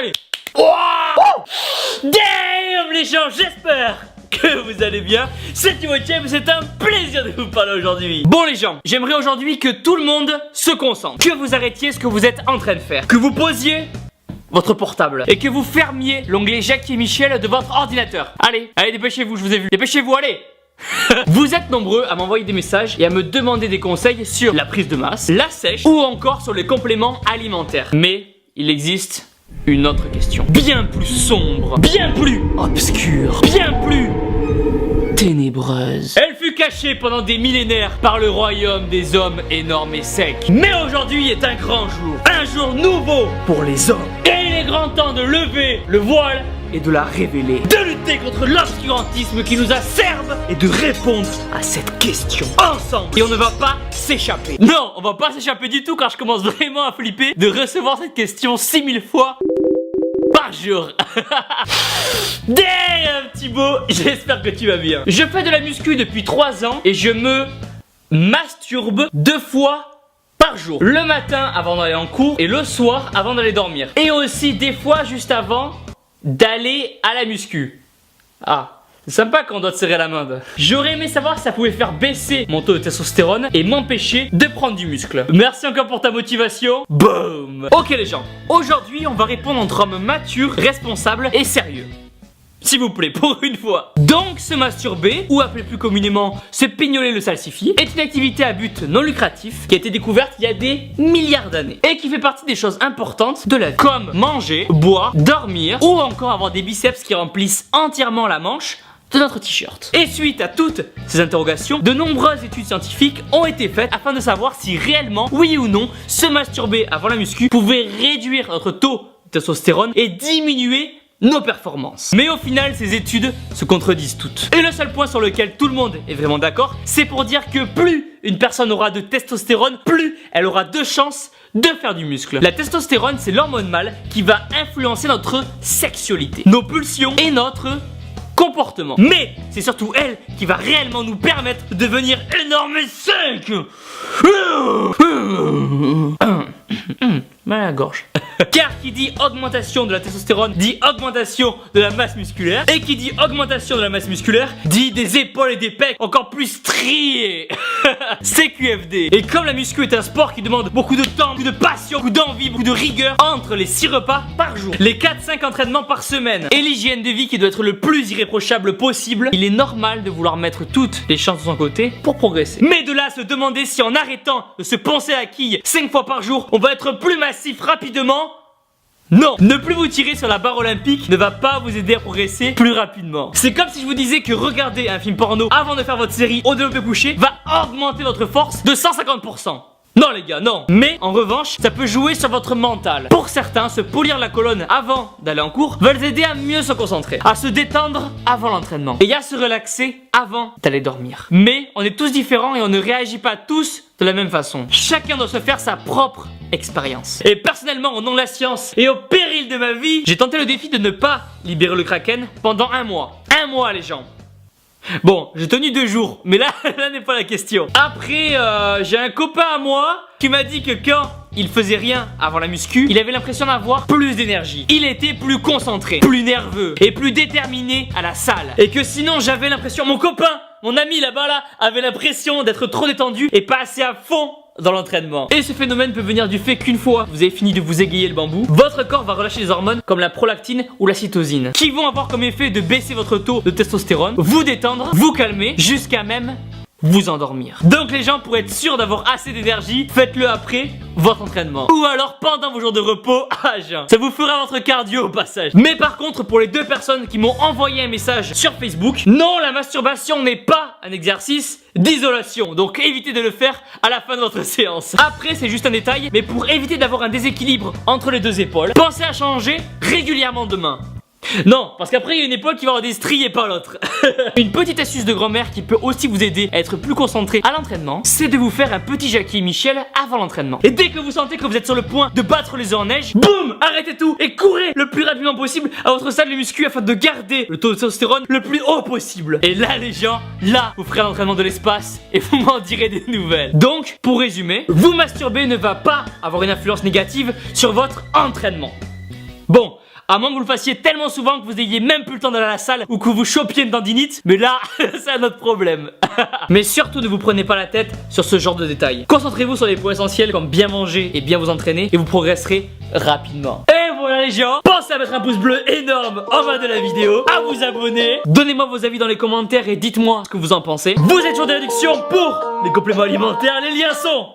Allez. Wow. Damn les gens, j'espère que vous allez bien. C'est Timothée, c'est un plaisir de vous parler aujourd'hui. Bon les gens, j'aimerais aujourd'hui que tout le monde se concentre, que vous arrêtiez ce que vous êtes en train de faire, que vous posiez votre portable et que vous fermiez l'onglet Jackie et Michel de votre ordinateur. Allez, dépêchez-vous, je vous ai vu. Dépêchez-vous, allez. Vous êtes nombreux à m'envoyer des messages et à me demander des conseils sur la prise de masse, la sèche ou encore sur les compléments alimentaires. Mais il existe une autre question, bien plus sombre, bien plus obscure, bien plus ténébreuse. Elle fut cachée pendant des millénaires par le royaume des hommes énormes et secs. Mais aujourd'hui est un jour nouveau pour les hommes. Et il est grand temps de lever le voile et de la révéler, de lutter contre l'obscurantisme qui nous asserve et de répondre à cette question ensemble. Et on ne va pas s'échapper. Non, on va pas s'échapper du tout car je commence vraiment à flipper de recevoir cette question 6000 fois par jour. Damn Thibaut, j'espère que tu vas bien. Je fais de la muscu depuis 3 ans et je me masturbe 2 fois par jour. Le matin avant d'aller en cours et le soir avant d'aller dormir. Et aussi des fois juste avant d'aller à la muscu. Ah, c'est sympa quand on doit te serrer la main. J'aurais aimé savoir si ça pouvait faire baisser mon taux de testostérone et m'empêcher de prendre du muscle. Merci encore pour ta motivation. Boom. Ok les gens, aujourd'hui on va répondre entre hommes matures, responsables et sérieux. S'il vous plaît, pour une fois. Donc, se masturber, ou appelé plus communément se pignoler le salsifis, est une activité à but non lucratif qui a été découverte il y a des milliards d'années et qui fait partie des choses importantes de la vie, comme manger, boire, dormir ou encore avoir des biceps qui remplissent entièrement la manche de notre t-shirt. Et suite à toutes ces interrogations, de nombreuses études scientifiques ont été faites afin de savoir si réellement, oui ou non, se masturber avant la muscu pouvait réduire notre taux de testostérone et diminuer nos performances. Mais au final, ces études se contredisent toutes. Et le seul point sur lequel tout le monde est vraiment d'accord, c'est pour dire que plus une personne aura de testostérone, plus elle aura de chances de faire du muscle. La testostérone, c'est l'hormone mâle qui va influencer notre sexualité, nos pulsions et notre comportement. Mais c'est surtout elle qui va réellement nous permettre de devenir énorme et sec. Mal à la gorge. Car qui dit augmentation de la testostérone dit augmentation de la masse musculaire. Et qui dit augmentation de la masse musculaire dit des épaules et des pecs encore plus striés. CQFD. Et comme la muscu est un sport qui demande beaucoup de temps, beaucoup de passion, beaucoup d'envie, beaucoup de rigueur, entre les 6 repas par jour, les 4-5 entraînements par semaine et l'hygiène de vie qui doit être le plus irréprochable possible, il est normal de vouloir mettre toutes les chances de son côté pour progresser. Mais de là à se demander si en arrêtant de se poncer à quille 5 fois par jour, on va être plus massif rapidement. Non, ne plus vous tirer sur la barre olympique ne va pas vous aider à progresser plus rapidement. C'est comme si je vous disais que regarder un film porno avant de faire votre série au développé couché va augmenter votre force de 150%. Non les gars, non. Mais en revanche, ça peut jouer sur votre mental. Pour certains, se polir la colonne avant d'aller en cours va les aider à mieux se concentrer, à se détendre avant l'entraînement et à se relaxer avant d'aller dormir. Mais on est tous différents et on ne réagit pas tous de la même façon. Chacun doit se faire sa propre expérience. Et personnellement, au nom de la science et au péril de ma vie, j'ai tenté le défi de ne pas libérer le kraken pendant 1 mois. 1 mois les gens. Bon, j'ai tenu 2 jours, mais là n'est pas la question. Après, j'ai un copain à moi qui m'a dit que quand il faisait rien avant la muscu, il avait l'impression d'avoir plus d'énergie. Il était plus concentré, plus nerveux et plus déterminé à la salle. Et que sinon j'avais l'impression, mon copain, mon ami là-bas là, avait l'impression d'être trop détendu et pas assez à fond dans l'entraînement. Et ce phénomène peut venir du fait qu'une fois vous avez fini de vous égayer le bambou, votre corps va relâcher des hormones comme la prolactine ou la cytosine qui vont avoir comme effet de baisser votre taux de testostérone, vous détendre, vous calmer, jusqu'à même vous endormir. Donc les gens, pour être sûr d'avoir assez d'énergie, faites-le après votre entraînement ou alors pendant vos jours de repos à jeun. Ça vous fera votre cardio au passage. Mais par contre, pour les 2 personnes qui m'ont envoyé un message sur Facebook, non, la masturbation n'est pas un exercice d'isolation, donc évitez de le faire à la fin de votre séance. Après, c'est juste un détail, mais pour éviter d'avoir un déséquilibre entre les 2 épaules, pensez à changer régulièrement de main. Non, parce qu'après il y a une épaule qui va avoir des stries et pas l'autre. Une petite astuce de grand-mère qui peut aussi vous aider à être plus concentré à l'entraînement, c'est de vous faire un petit Jackie et Michel avant l'entraînement. Et dès que vous sentez que vous êtes sur le point de battre les œufs en neige, boum, arrêtez tout et courez le plus rapidement possible à votre salle de muscu afin de garder le taux de testostérone le plus haut possible. Et là les gens, là vous ferez l'entraînement de l'espace et vous m'en direz des nouvelles. Donc, pour résumer, vous masturber ne va pas avoir une influence négative sur votre entraînement. Bon, À moins que vous le fassiez tellement souvent que vous ayez même plus le temps d'aller à la salle ou que vous chopiez une tendinite. Mais là, c'est un autre problème. Mais surtout, ne vous prenez pas la tête sur ce genre de détails. Concentrez-vous sur les points essentiels comme bien manger et bien vous entraîner et vous progresserez rapidement. Et voilà les gens, pensez à mettre un pouce bleu énorme en bas de la vidéo, à vous abonner, donnez-moi vos avis dans les commentaires et dites-moi ce que vous en pensez. Vous êtes sur des réductions pour les compléments alimentaires, les liens sont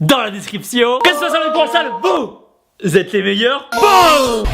dans la description. Que ce soit ça ou pour la salle, vous êtes les meilleurs. Boum!